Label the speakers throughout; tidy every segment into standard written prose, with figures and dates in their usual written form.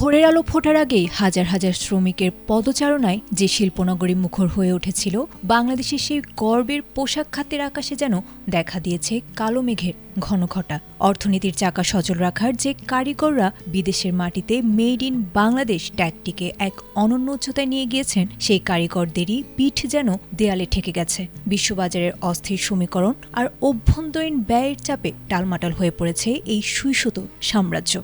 Speaker 1: ভোরের আলো ফোটার আগেই হাজার হাজার শ্রমিকের পদচারণায় যে শিল্পনগরী মুখর হয়ে উঠেছিল, বাংলাদেশের সেই গর্বের পোশাক খাতের আকাশে যেন দেখা দিয়েছে কালো মেঘের ঘন ঘটা। অর্থনীতির চাকা সচল রাখার যে কারিগররা বিদেশের মাটিতে মেড ইন বাংলাদেশ ট্যাগটিকে এক অনন্য উচ্চতায় নিয়ে গিয়েছেন, সেই কারিগরদেরই পিঠ যেন দেয়ালে ঠেকে গেছে। বিশ্ববাজারের অস্থির সমীকরণ আর অভ্যন্তরীণ ব্যয়ের চাপে টালমাটাল হয়ে পড়েছে এই সুইসুতো সাম্রাজ্য।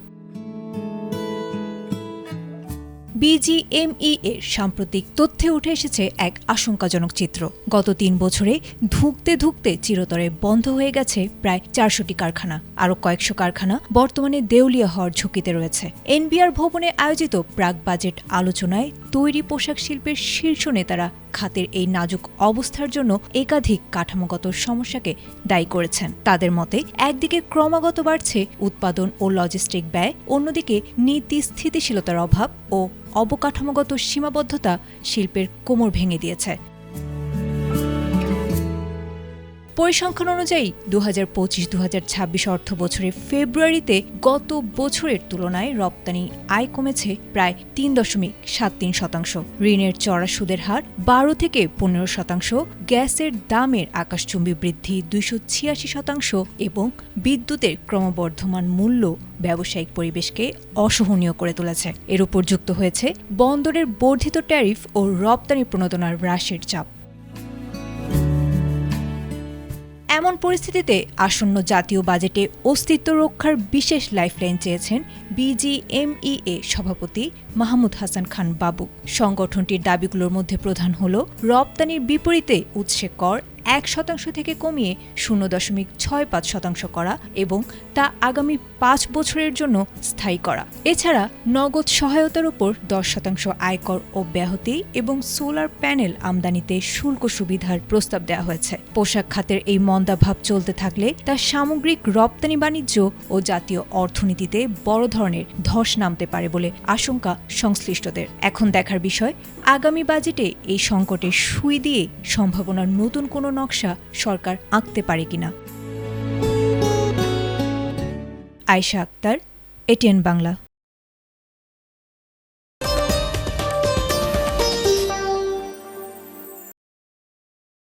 Speaker 1: বিজিএমইএ এর সাম্প্রতিক তথ্যে উঠে এসেছে এক আশঙ্কাজনক চিত্র। গত ৩ বছরে ধুঁকতে ধুঁকতে চিরতরে বন্ধ হয়ে গেছে প্রায় ৪০০টি কারখানা। আরও কয়েকশো কারখানা বর্তমানে দেউলিয়া হওয়ার ঝুঁকিতে রয়েছে। এনবিআর ভবনে আয়োজিত প্রাক বাজেট আলোচনায় তৈরি পোশাক শিল্পের শীর্ষ নেতারা খাতের এই নাজুক অবস্থার জন্য একাধিক কাঠামোগত সমস্যাকে দায়ী করেছেন। তাদের মতে, একদিকে ক্রমাগত বাড়ছে উৎপাদন ও লজিস্টিক ব্যয়, অন্যদিকে নীতি স্থিতিশীলতার অভাব ও অবকাঠামোগত সীমাবদ্ধতা শিল্পের কোমর ভেঙে দিয়েছে। পরিসংখ্যান অনুযায়ী ২০২৫-২০২৬ অর্থ বছরের ফেব্রুয়ারিতে গত বছরের তুলনায় রপ্তানি আয় কমেছে প্রায় ৩.৭৩%। ঋণের চড়া সুদের হার ১২ থেকে ১৫%, গ্যাসের দামের আকাশচুম্বী বৃদ্ধি ২৮৬% এবং বিদ্যুতের ক্রমবর্ধমান মূল্য ব্যবসায়িক পরিবেশকে অসহনীয় করে তুলেছে। এর উপর যুক্ত হয়েছে বন্দরের বর্ধিত ট্যারিফ ও রপ্তানি প্রণোদনার হ্রাসের চাপ। এমন পরিস্থিতিতে আসন্ন জাতীয় বাজেটে অস্তিত্ব রক্ষার বিশেষ লাইফলাইন চেয়েছেন বিজিএমইএ সভাপতি মাহমুদ হাসান খান বাবু। সংগঠনটির দাবিগুলোর মধ্যে প্রধান হল রপ্তানির বিপরীতে উৎসে কর ১% থেকে কমিয়ে ০.৬৫% করা এবং তা আগামী ৫ বছরের জন্য স্থায়ী করা। এছাড়া নগদ সহায়তার উপর ১০% আয়কর অব্যাহতি এবং সোলার প্যানেল আমদানিতে শুল্ক সুবিধার প্রস্তাব দেওয়া হয়েছে। পোশাক খাতের এই মন্দাভাব চলতে থাকলে তা সামগ্রিক রপ্তানি বাণিজ্য ও জাতীয় অর্থনীতিতে বড় ধরনের ধস নামতে পারে বলে আশঙ্কা সংশ্লিষ্টদের। এখন দেখার বিষয়, আগামী বাজেটে এই সংকটের সুই দিয়ে সম্ভাবনার নতুন কোনো নকশা সরকার আঁকতে পারে কিনা। আয়েশা আক্তার, এটিএন বাংলা।